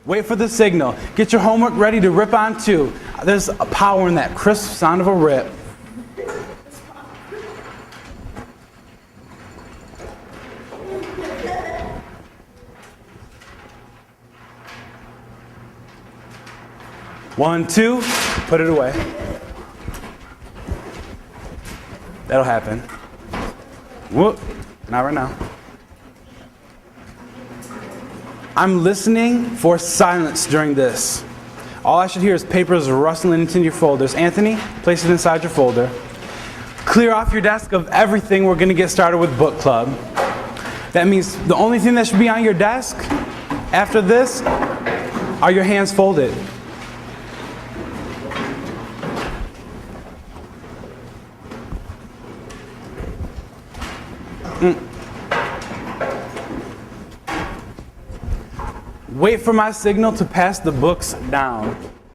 Wait for the signal. Get your homework ready to rip on too. There's a power in that crisp sound of a rip. One, two, put it away. That'll happen. Whoop, not right now. I'm listening for silence during this. All I should hear is papers rustling into your folders. Anthony, place it inside your folder. Clear off your desk of everything. We're gonna get started with book club. That means the only thing that should be on your desk after this are your hands folded. Wait for my signal to pass the books down.